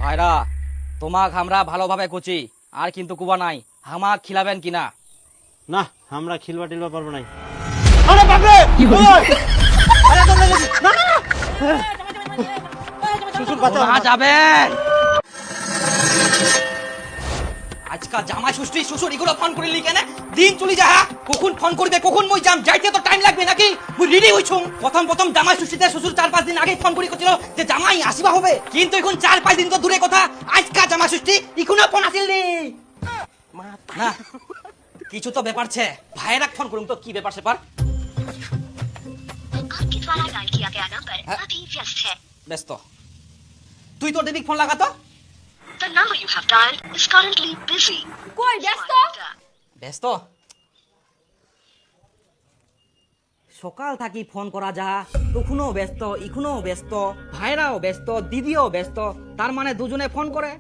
ভাইরা তোমাক আমরা ভালোভাবে কুচি আর কিন্তু কুবা নাই, হামাক খিলাবেন কিনা? না, আমরা খিলবা টিলবা পারবো নাই। আরে বাপ রে! আরে তোমরা না না না! শ্বশুর বাঁচাও। না যাবেন। আজকাল জামাই ষষ্ঠী শ্বশুর এগুলো ফোন করিলি কেন? দিন চলি যা, কখন ফোন করবে কখন মই যাম, যাইতে তো টাইম লাগবে নাকি? মুই রেডি হইছুম। প্রথম জামাই ষষ্ঠীতে শ্বশুর 4-5 দিন আগে ফোন করি কছিল যে জামাই আসিবা হবে, কিন্তু এখন 4-5 দিন তো দূরে কথা, আজকা জামাই ষষ্ঠী এখনো ফোন আসিল নি। না কিছু তো ব্যাপার ছে, ভাইরা ফোন করুম তো কি ব্যাপার সেপার। आपके द्वारा डायल किया गया नंबर अभी व्यस्त है। ব্যস্ত। তুই তো দেবিক ফোন লাগা তো। The number you have dialed is currently busy. কই ব্যস্ত? ব্যস্ত? সকাল থাকি ফোন করা যা, তখনও ব্যস্ত ইখনও ব্যস্ত, ভাইরাও ব্যস্ত দিদিও ব্যস্ত, তার মানে দুজনে ফোন করে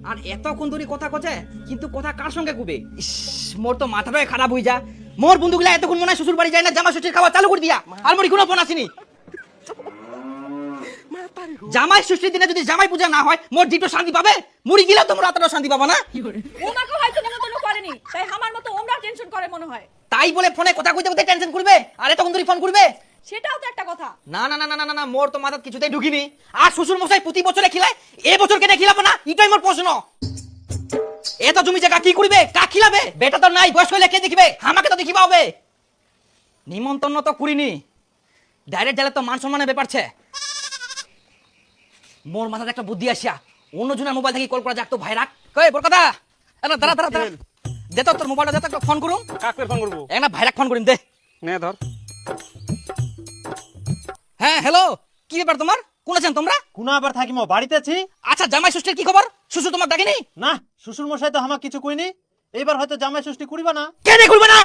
আর এতক্ষণ ধরে কথা কছে, কিন্তু কথা কার সঙ্গে কুবে? ইস, মোর তো মাথাটাই খারাপ হয়ে যা। মোর বন্ধুগুলা এতক্ষণ মনে হয় শ্বশুর বাড়ি যায় না, জামা ষষ্ঠীর খাওয়া চালু করে দিয়া, আর মোর কোনো ফোন আসেনি। জামাই ষষ্ঠীর দিনে যদি জামাই পূজা না হয় মোর জিটো শান্তি পাবে? মুড়ি গিলাও তোমরা এতটা শান্তি পাবা না। ওমাকে হয়তো নেমন্তন্ন করেনি, তাই আমার মতো ওমরা টেনশন করে মনে হয়। তাই বলে ফোনে কথা কইতে কইতে টেনশন করবে আর এতক্ষণ ধরে ফোন করবে? সেটাও তো একটা কথা। না না না না না না, মোর তো মাথাত কিছুতেই ঢুকিনি। আর শ্বশুর মশাই প্রতি বছরে খিলায়, এ বছর কেন খিলাবো না এটাই মোর প্রশ্ন। এত জমি জায়গা কি করবে, কাক খিলাবে? বেটা তো নাই, বয়স হইলে কে দেখিবে? আমাকে তো দেখিবা হবে। নিমন্ত্রণ তো করিনি, ডাইরেক্ট গেলে তো মান সম্মানের ব্যাপার ছে। মোর মাথাতে একটা বুদ্ধি আসিয়া অন্যজনের মোবাইল থেকে কল করা যাক তো। ভাই রাখ, কই বরকতা, এনা দাঁড়া দাঁড়া দাঁড়া, দে তো তোর মোবাইলটা, দে তো, একটা ফোন করুম। কাকে ফোন করব? একটা ভাইরাক ফোন করিম, দে। নে ধর। হ্যাঁ হ্যালো, কি ব্যাপার তোমার? কোন আছেন তোমরা? কোন আবার থাকিমো, বাড়িতে আছি। আচ্ছা জামাই ষষ্ঠীর কি খবর? শ্বশুর তোমার ডাকেনি? না, শ্বশুর মশাই তো আমাকে কিছু কইনি। এইবার হয়তো জামাই ষষ্ঠী করিবা না। কেন করবে না?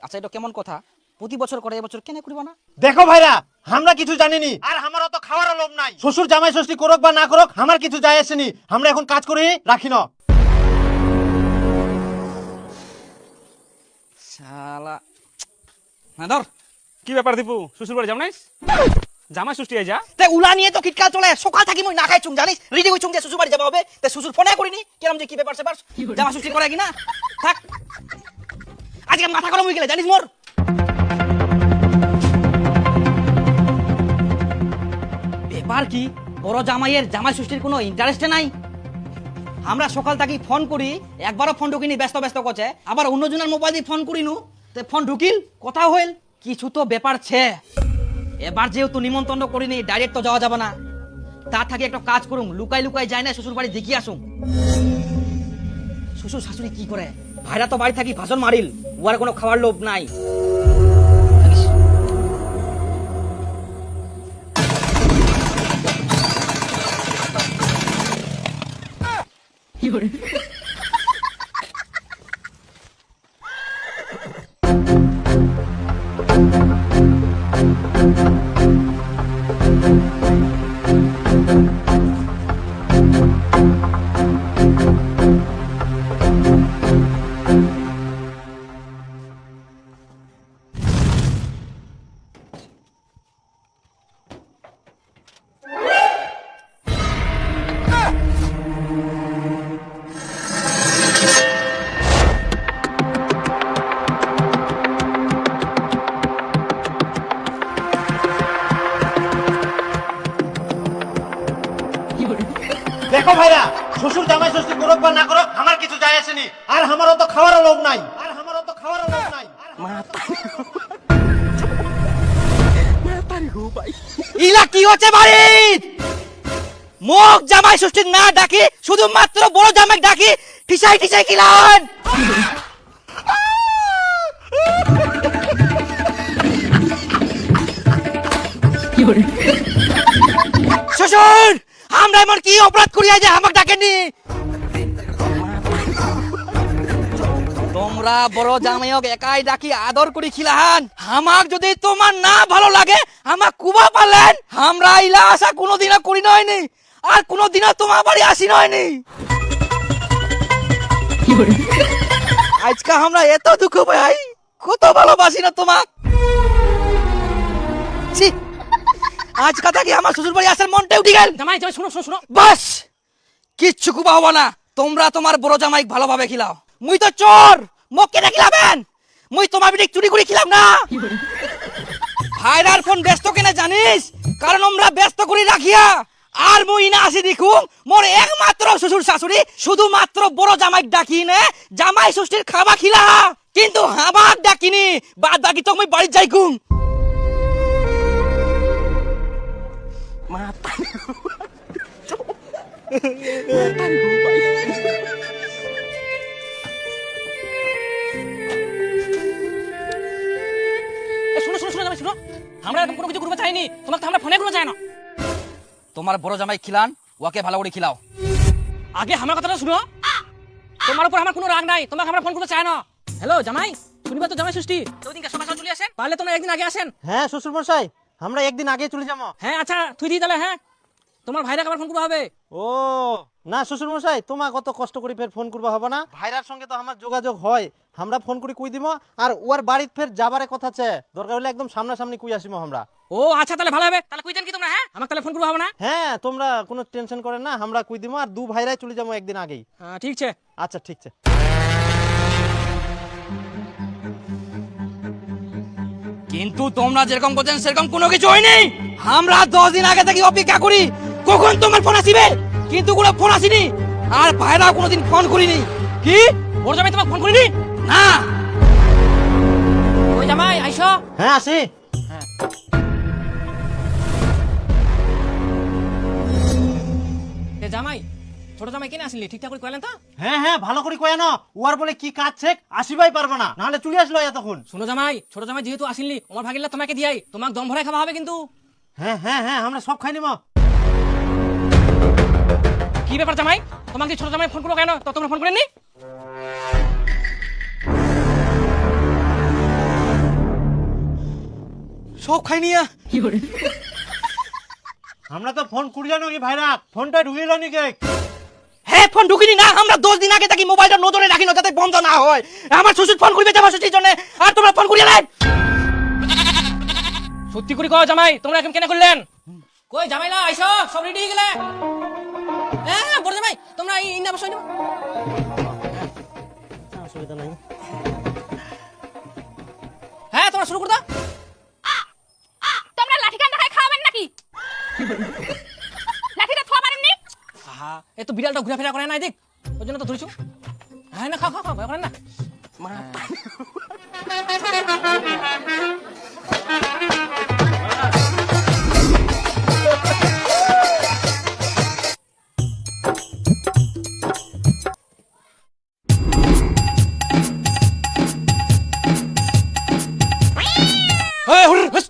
আচ্ছা এটা কেমন কথা? প্রতি বছর করে এবছর কেন করবা না? দেখো ভাইরা, আমরা কিছু জানিনি আর আমার তো খাওয়ার লোভ নাই। শ্বশুর জামাই ষষ্ঠী করুক বা না করুক আমার কিছু যায় আসেনি। আমরা এখন কাজ করে রাখি না। শালা না ধর। কি ব্যাপার দীপু, শ্বশুর বাড়ি যাও নাই? জামাই ষষ্ঠী আই যা। তে উলা নিয়ে তো কিটকা চলে, সকাল থাকি মই না খাই চুং জানিস, রেডি হই চুং যে শ্বশুর বাড়ি যাবা হবে, তে শ্বশুর ফোনে করিনি কেরম যে কি ব্যাপার সেপার, জামা ষষ্ঠী করে কিনা থাক। আজকে মাথা গরম হয়ে গেলে জানিস মোর। ব্যাপার কি, বড় জামাইয়ের জামাই ষষ্ঠীর কোনো ইন্টারেস্ট নাই। আমরা সকাল থাকি ফোন করি, একবারও ফোন ঢুকিনি, ব্যস্ত ব্যস্ত করছে, আবার অন্যজনের মোবাইল দিয়ে ফোন করিনু, তে ফোন ঢুকিল, কথা হইল, কিছু তো ব্যাপার ছে। এবার যেহেতু নিমন্ত্রণ করিনি, ডাইরেক্ট তো যাওয়া যাবে না। তার থাকি একটা কাজ করুম, লুকাই লুকাই যাই না শ্বশুর বাড়ি দেখি আসুম। শ্বশুর শাশুড়ি কি করে? ভাইরা তো বাড়ি থাকি ভাষণ মারিল, ওর কোনো খাওয়ার লোভ নাই। দেখো ভাইরা, শ্বশুর জামাই ষষ্ঠী করুক বা না করুক আমার কিছু যায় আসেনি। আর আমারও তো খাওয়ার লোভ নাই। ইলা কি হচ্ছে বাড়ি? মুখ জামাই ষষ্ঠী না ডাকি, শুধুমাত্র বড় জামাই ডাকি, ঠিসাই ঠিসাই কিলান। শ্বশুর, আমরা এমন কি অপরাধ করিয়া যে আমাকে ডাকেনি? তোমরা বড় জামাইক একাই ডাকি আদর করি খিলাহান, আমাক যদি তোমার না ভালো লাগে আমাক কুবা পালেন। আমরা ইলা আশা কোনোদিনও করি নয়নি, আর কোনোদিনও তোমার বাড়ি আসি নয়নি। আজকে আমরা এত দুঃখ পাই, কত ভালোবাসি না তোমাক। ছি আজ কথা কি আমার শ্বশুর বাড়ি আসার মনটা উঠে গেল। জামাই জামাই শুনো শুনো শুনো বাস কিচ্ছু কুবা হবো না, তোমরা তোমার বড় জামাই ভালোভাবে খিলাও। মুই তো চোর, মোক কেটে খিলাবেন? মুই তোমার বিটি চুরি করে খিলাম না। ভাইরার ফোন ব্যস্ত কেনে জানিস? কারণ আমরা ব্যস্ত করে রাখিয়া আর মুই না আসি দেখু মোর একমাত্র শ্বশুর শাশুড়ি শুধুমাত্র বড় জামাই ডাকি নে জামাই ষষ্ঠীর খাবা খিলা, কিন্তু আমার ডাকিনি। বাদ বাকি তো মুই বাড়ি যাইকুম। এ, শুনো শুনো শুনো জামাই শুনো, আমরা এরকম কোনো কিছু করতে চাইনি, তোমাকে তো আমরা ফোনে কোনো চাই না। তোমার বড় জামাই খিলান, ওকে ভালো করে খিলাও। আগে আমার কথাটা শুনো, তোমার উপর আমার কোনো রাগ নাই, তোমাকে আমরা ফোন করতে চাই না। হ্যালো জামাই, শুনবা তো জামাই ষষ্ঠী, তো ওদিনকে সকাল সকাল চলে আসেন, পারলে তোমরা একদিন আগে আসেন। হ্যাঁ শ্বশুর মশাই, আমরা একদিন আগে চলে যাবো। হ্যাঁ আচ্ছা তুই দিই তাহলে। হ্যাঁ তোমার ভাইরা আবার ফোন করতে হবে। ও না শ্বশুর মশাই, তোমার কত কষ্ট করে ফের ফোন করবা হবে না? ভাইরার সঙ্গে তো আমার যোগাযোগ হয়, আমরা ফোন করে কই দিব। আর ওর বাড়িতে ফের যাবারে কথা আছে, দরকার হলে একদম সামনাসামনি কই আসিমো আমরা। ও আচ্ছা তাহলে ভালো হবে, তাহলে কইতেন কি তোমরা? হ্যাঁ আমাকে তাহলে ফোন করবো হবে না? হ্যাঁ তোমরা কোনো টেনশন করেন না, আমরা কই দিব। আর দু ভাইরাই চলে যাবো একদিন আগেই। হ্যাঁ ঠিক আছে। আচ্ছা ঠিক আছে। কিন্তু তোমরা যেরকম বলছেন সেরকম কোনো কিছু হয়নি। আমরা 10 দিন আগে থেকে অপেক্ষা করি কখন তোমার ফোন আসিবে, কিন্তু কোনো ফোন আসেনি। আর ভাইরা কোনোদিন ফোন করিনি। কি বড় জামাই তোমাকে ফোন করিনি? না, ওই জামাই আইসো। হ্যাঁ আসি। জামাই ছোট জামাই কেন আসলি ঠিকঠাক করে কইলেন তো? হ্যাঁ হ্যাঁ ভালো করে কয় না, ওর বলে কি কাজ শেখ আসিবাই পারবে না, নাহলে চলে আসলো এতক্ষণ। শুনো জামাই, ছোট জামাই যেহেতু আসিলি আমার ভাগিলা তোমাকে দিয়াই, তোমাকে দম ভরাই খাওয়া হবে কিন্তু। হ্যাঁ হ্যাঁ হ্যাঁ আমরা সব খাই নিব। কি ব্যাপার জামাই, তোমাকে ছোট জামাই ফোন করো কেন? তো তোমরা ফোন করেননি? সব খাই নিয়া। আমরা তো ফোন করি জানো কি ভাইরা, ফোনটা ঢুকিল নি কে? হ্যাঁ ফোন ঢুকিনি না, আমরা 10 দিন আগে থেকে মোবাইলটা নজরে রাখি না যাতে বন্ধ না হয়। আমার শ্বশুর ফোন করবে জামাই ষষ্ঠীর জন্য, আর তোমরা ফোন করিয়া নাই। সত্যি করে কও জামাই, তোমরা এখন কেন করলেন? কই জামাইলা আইসো, সব রেডি হয়ে গেলে? হ্যাঁ বড় জামাই তোমরা এই না বসে নাও। অসুবিধা নাই। হ্যাঁ তোমরা শুরু করে দাও। তোমরা লাঠি কান্দা খাই খাবেন নাকি? লাঠিটা থোয়া পারেননি? আহা এ তো বিড়ালটা ঘুরাফেরা করে না এদিক, ওই জন্য তো ধরেছো। হ্যাঁ না খাও খাও খাও, ভয় করেন না।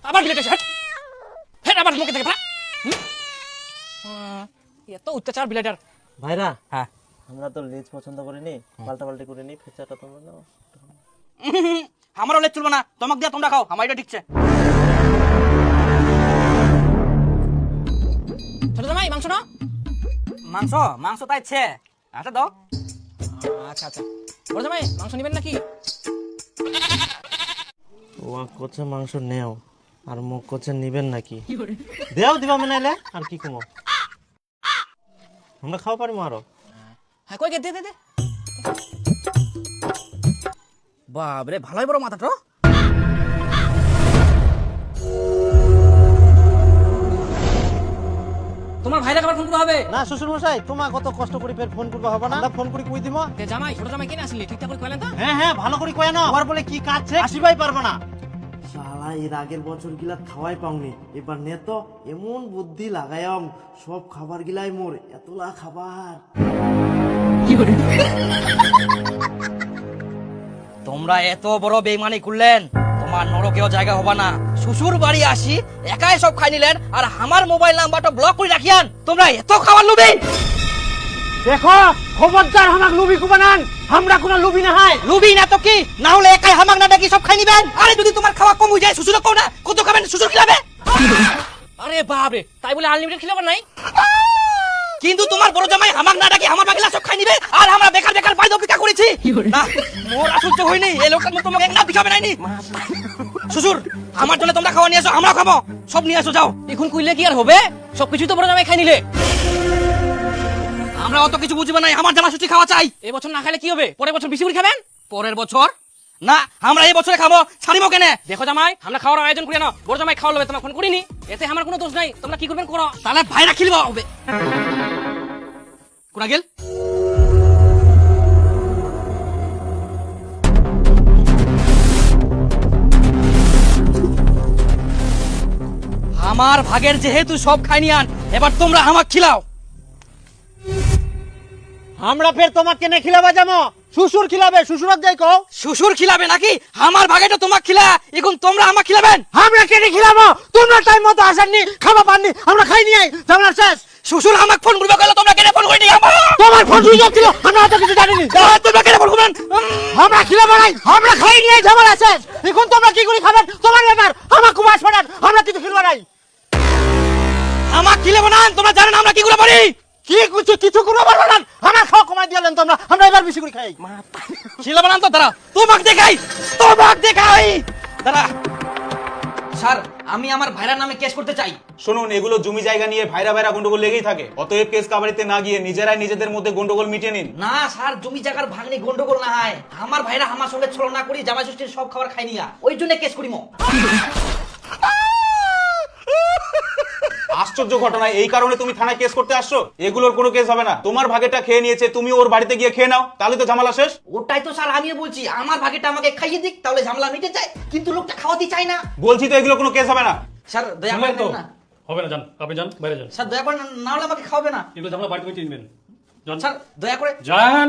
আবার বিলেট এসে হ্যাঁ আবার মুখে থেকে এত অত্যাচার বিলেটার। ভাইরা হ্যাঁ আমরা তো লেজ পছন্দ করিনি, পাল্টা পাল্টি করিনি, ফেচাটা তোমরা নাও। আমারও লেট চলবে না, তোমাকে দিয়া তোমরা খাও, আমার এটা ঠিকছে। ছোট জামাই মাংস না? মাংস মাংস তাই ছে আচ্ছা দাও। আচ্ছা আচ্ছা বড় জামাই মাংস নেবেন নাকি? ও কোচে মাংস নেও, আর মুখ কোচে নিবেন নাকি? দেও দিবা মানে এলে আর কি কমো, আমরা খাওয়া পারিমু আরো। হ্যাঁ কই গে দে দে দে। বাবরে ভালোই বড় মাথাটা। তোমার ভাইরা আবার ফোন করতে হবে। না শ্বশুর মশাই, তোমার কত কষ্ট করে ফের ফোন করবা হবে না, আমরা ফোন করে কই দিব। তে জামাই ছোট জামাই কেন আসলি ঠিকঠাক করে কইলেন তো? হ্যাঁ হ্যাঁ ভালো করে কয় না, ওর বলে কি কাজ শেখ আসিবাই পারবে না। শালা এর আগের বছর গিলা খাওয়াই পাওনি, এবার নে তো এমন বুদ্ধি লাগায়াম সব খাবার গিলাই মোর এতলা খাবার। তোমরা এত বড় বেইমানি করলেন, তোমার নরকেও জায়গা হবে না। শ্বশুর বাড়ি আসি একাই সব খাই নিলেন, আর আমার মোবাইল নাম্বারটা ব্লক করে রাখিয়ান। তোমরা এত খাবার লুবি। দেখো খবরদার হামাক লুবি কুবানান, আমরা কোনো লুবি না হয়। লুবি না তো কি, না হলে একাই হামাক না ডাকি সব খাই নিবেন। আরে যদি তোমার খাওয়া কম হয়ে যায় শ্বশুর কও না, কত খাবেন শ্বশুর খিলাবে। আরে বাপ রে, তাই বলে আনলিমিটেড খেলে আবার নাই? কিন্তু তোমার বড় জামাই আমাক না ডাকি আমার বাকিলা সব খাই নিবে আর আমরা বেকার বেকার বাইরে অপেক্ষা করেছি না মোর আসুচ্ছ হয়নি এই লোকটা তোমাকে এক না দিখাবে নাইনি শ্বশুর আমার জন্য তোমরা খাওয়া নিয়ে এসো আমরা খাবো সব নিয়ে এসো যাও এখন কইলে কি আর হবে সবকিছু তো বড় জামাই খাই নিলে আমরা অত কিছু বুঝবে না আমার জামা ষষ্ঠী খাওয়া চাই এই বছর না খাইলে কি হবে পরের বছর বেশি করে খাবেন পরের বছর না আমরা এই বছরে খাবো ছাড়িব কেনে দেখো জামাই আমরা খাওয়ার আয়োজন করি না বড় জামাই খাওয়া লবে তোমার ফোন করিনি এতে আমার কোনো দোষ নাই তোমরা কি করবেন করো তাহলে ভাইরা খেলব হবে কোনা গেল আমার ভাগের যেহেতু সব খাইনি আন এবার তোমরা আমাক খিলাও আমরা ফের তোমাকে নে খিলাবা যাবো শ্বশুর খিলাবে শ্বশুরত যাই কও শ্বশুর খিলাবে নাকি আমার ভাগেটা তোমাক খিলা এখন তোমরা আমাক খিলাবেন আমরা কেনে খিলাবো তোমরা টাইম মতো আসেননি খাবা পাননি আমরা খাই নিয়ে ঝামেলা শেষ শ্বশুর আমাক ফোন করবে কইলো তোমরা কেন ফোন করিনি আমার তোমার ফোন সুইচ অফ ছিল আমরা তো কিছু জানিনি তোমরা কেন ফোন করবেন আমরা খিলাবো নাই আমরা খাই নিয়ে ঝামেলা শেষ এখন তোমরা কি করে খাবেন তোমার ব্যাপার আমার খুব আশ পাঠান আমরা কিছু খিলবা নাই আমাক খিলাবো না তোমরা জানেন আমরা কি করে পারি কি কিছু করে পারবো না আমার খাওয়া কমাই দিলেন তোমরা আমরা এবার বেশি করে খাই খিলাবো না তো তারা তোমাক দেখাই দাঁড়া স্যার আমি আমার ভাইরার নামে কেস করতে চাই শুনুন এগুলো জমি জায়গা নিয়ে ভাইরা ভাইরা গন্ডগোল লেগেই থাকে অতএব কেস কাবারিতে না গিয়ে নিজেরাই নিজেদের মধ্যে গন্ডগোল মিটিয়ে নিন না স্যার জমি জায়গার ভাগনি গন্ডগোল না হয় আমার ভাইরা আমার সঙ্গে ছলনা করি জামাই ষষ্ঠীর সব খাবার খাই নিয়া ওই জন্য কেস করিম আশ্চর্য ঘটনা এই কারণে তুমি থানায় কেস করতে আসছো এগুলোর কোনো কেস হবে না তোমার ভাগেটা খেয়ে নিয়েছে তুমি ওর বাড়িতে গিয়ে খেয়ে নাও তাহলে তো ঝামেলা শেষ ওটাই তো স্যার আমিও বলছি আমার ভাগেটা আমাকে খাইয়ে দিক তাহলে ঝামেলা মিটে যায় কিন্তু লোকটা খাওয়াতে চায় না বলছি তো এগুলো কোনো কেস হবে না স্যার দয়া শুনলেন তো করেন না হবে না যান আপনি যান বাইরে যান স্যার দয়া করে না হলে আমাকে খাওয়াবে না এগুলো ঝামেলা বাড়িতে বসে নিবেন যান স্যার দয়া করে যান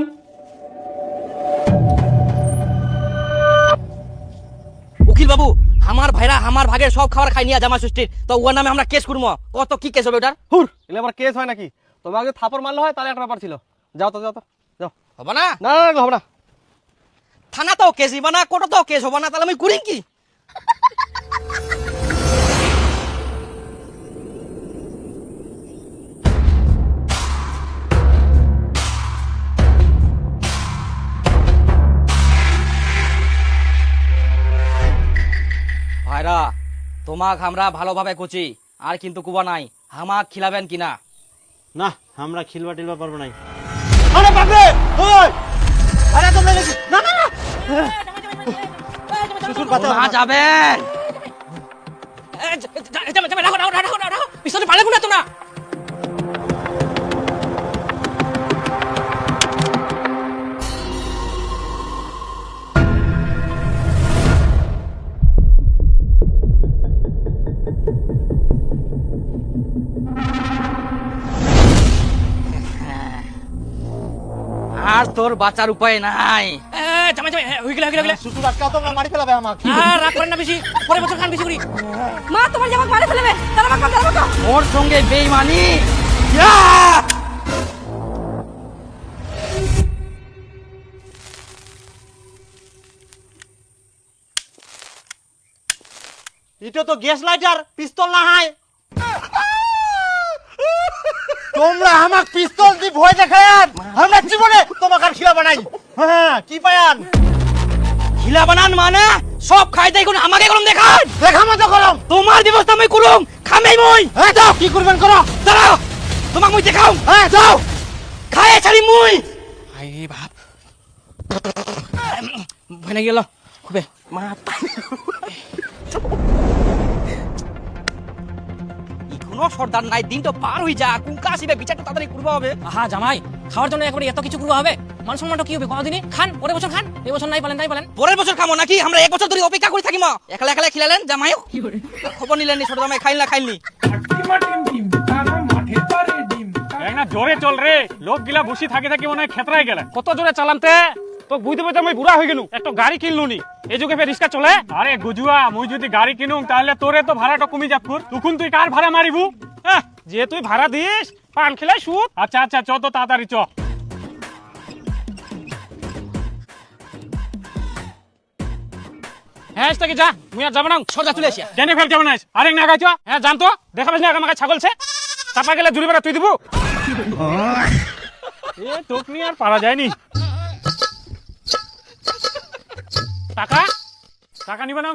উকিল বাবু আমার ভাইরা আমার ভাগের সব খাবার খাই নিয়া জামাই ষষ্ঠীর তো ওর নামে আমরা কেস করবো কত কি কেস হবে ওটার হুর এলে আবার কেস হয় নাকি তোমাকে যদি থাপড় মারলে হয় তাহলে একটা ব্যাপার ছিল যাও তো যাও হবে না না না হবে না থানা তো কেস হবা না কোর্ট তো কেস হবা না তাহলে আমি করিম কি ভাইরা তোমাক আমরা ভালোভাবে কুচি আর কিন্তু কুবা নাই হামাক খিলাবেন কিনা না আমরা খিলবা টিলবা পারবো নাই আরে বাপরে ওই আরে তোমরা দেখি না না না শ্বশুর বাতা না যাবেন পিছনে পালে কোন এত না আর তোর বাঁচার উপায় নাই জামাই জামাই হয়ে গেল হয়ে গেল শ্বশুর আজকে তোমরা মারি ফেলাবে আমাকে রাগ করেন না বেশি পরের বছর খান বেশি করি মা তোমার জামাক মারে ফেলবে তারা বাবা ওর সঙ্গে বেইমানি এটা তো গ্যাস লাইটার পিস্তল না হয় তোমরা আমাক পিস্তল দি ভয় দেখায়ান আমরা জীবনে তোমাকে আর খিলাবা নাই হ্যাঁ কি পায়ান খিলা বানান মানে সব খাই দেই কোন আমাকে গরম দেখান দেখা মতো করম তোমার ব্যবস্থা আমি করুম খামেই মই হ্যাঁ যাও কি করবেন করো দাঁড়াও তোমাক মই দেখাও হ্যাঁ যাও খায়ে ছাড়ি মই আই বাপ ভয় না গেল খুবে মা কোনো সর্দার নাই দিন তো পার হই যা কুঙ্কা আসিবে বিচারটা তাড়াতাড়ি করবা হবে আহা জামাই খাওয়ার জন্য একবারে এত কিছু করবো হবে মান সম্মানটা কি হবে কোনদিনই খান পরের বছর খান এই বছর নাই পালেন পরের বছর খামো নাকি আমরা এক বছর ধরে অপেক্ষা করে থাকিম একলা একলা খিলালেন জামাই খবর নিলেন ছোট জামাই খাইল না খাইলনি না জোরে চল রে লোক গিলা বসি থাকি থাকি মনে হয় খেতরাই গেলে কত জোরে চালামতে তো বুঝতে বুঝতে আমি বুড়া হয়ে গেলু একটা গাড়ি কিনলু নি এই যুগে ফের রিক্সা চলে আরে গুজুয়া মুই যদি গাড়ি কিনুম তাহলে তোরে তো ভাড়াটা কমি যাকুর তখন তুই কার ভাড়া মারিবু যে তুই ভাড়া দিস পান খেলাই সুদ আচ্ছা আচ্ছা চ তো তাড়াতাড়ি চ হ্যাঁ তাকে যা মুই আর যাব না সোজা চলে আসিয়া জেনে ফেল কেমন আছিস আরেক না গাইছ হ্যাঁ জানতো দেখা পাস না আমাকে ছাগলছে চাপা গেলে জুড়ি বেড়া তুই দিবু এ তোক নিয়ে আর পারা যায়নি। টাকা টাকা নিবা না,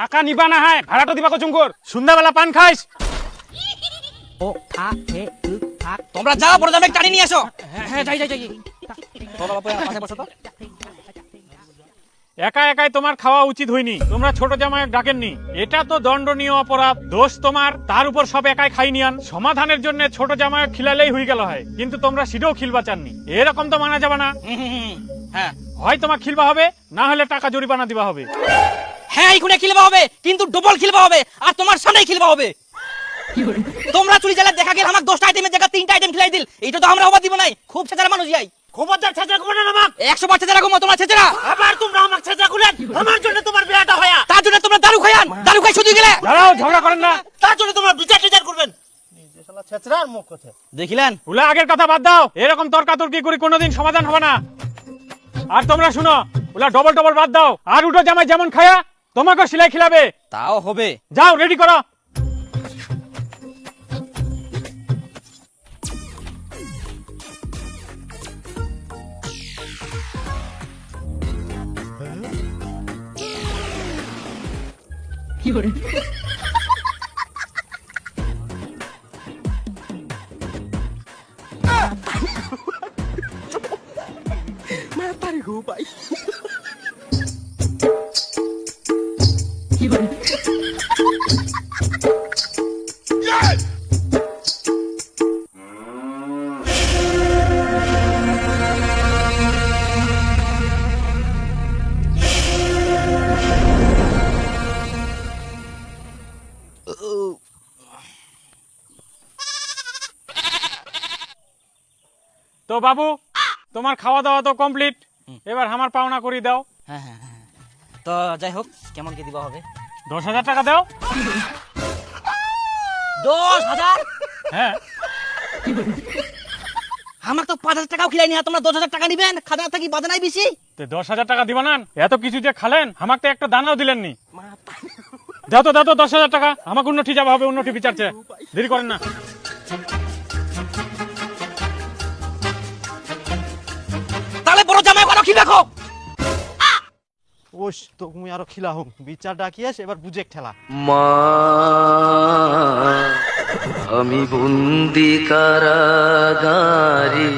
টাকা নিবা না, হ্যাঁ ভাড়াটা দিবা কচুঙ্কর। সন্ধ্যাবেলা পান খাইস। ও আ এ উ আ। তোমরা যাও বড় জামাই টানি নিয়ে আসো। হ্যাঁ হ্যাঁ যাই যাই যাই। তোরা বাবা পাশে বসো তো। একা একাই তোমার খাওয়া উচিত হয়নি, তোমরা ছোট জামাইক ডাকেননি, এটা তো দণ্ডনীয় অপরাধ। দোষ তোমার, তার উপর সব একাই খাই নিয়ান। সমাধানের জন্য ছোট জামাইক খিলালেই হয়ে গেল হয়, কিন্তু তোমরা সিডেও খিলবা চাননি। এরকম তো মানা যাবে না। হ্যাঁ হয় তোমার খিলবা হবে, না হলে টাকা জরিমানা দিবা হবে। হ্যাঁ এইখানে খেলবা হবে, কিন্তু ডবল খেলবা হবে, আর তোমার সামনেই খেলবা হবে। তোমরা চুরি জ্বালা দেখা গেল আমার 10টা আইটেমের জায়গা 3টা আইটেম খেলাই দিল, এইটা তো আমরা অবাদ দিব নাই। খুব ছেচারা মানুষ যাই, খবরদার ছেঁচড়া করবে না আমাকে। 100 বার ছেচারা ঘুমো তোমরা ছেচারা। আবার তোমরা আমাকে ছেঁচড়া করলেন, আমার জন্য তোমার বিয়াটা হয়া। তার জন্য তোমরা দারু খায়ান, দারু খাই শুধু গেলে। দাঁড়াও, ঝগড়া করেন না। তার জন্য তোমরা বিচার টিচার করবেন। নিজে শালা ছেঁচড়া আর মুখ কথা। দেখিলেন ওলা আগের কথা বাদ দাও, এরকম তর্কাতর্কি করে কোনোদিন সমাধান হবে না। আর তোমরা শুনো, ওলা ডবল ডবল বাদ দাও। আর উঠো জামাই যেমন খায়া তোমাকে সেলাই খিলাবে। তাও হবে। যাও রেডি করো। তো বাবু, তোমার খাওয়া দাওয়া তো কমপ্লিট, এবার আমার পাওনা করে দাও। হ্যাঁ হ্যাঁ হ্যাঁ, তো যাই হোক কেমন কি দিবা হবে? 10,000 টাকা দাও। 10,000? হ্যাঁ, আমার তো 5,000 টাকাও খিলাই নি, তোমরা 10,000 টাকা নিবেন? খাজা থাকি বাজে নাই বেশি? তো 10,000 টাকা দিবা না? এত কিছু যে খালেন, আমাকে তো একটা দানাও দিলেন নি। দাও তো 10,000 টাকা, আমাকে উন্নতি যাওয়া হবে, উন্নতি বিচারছে। দেরি করেন না। তাহলে বড় জামাই বারো কি দেখো? ওস তো মুই আরো খিলা হোক, বিচার ডাকিয়াস এবার বুঝে ঠেলা। মা আমি বন্দি কারাগারে।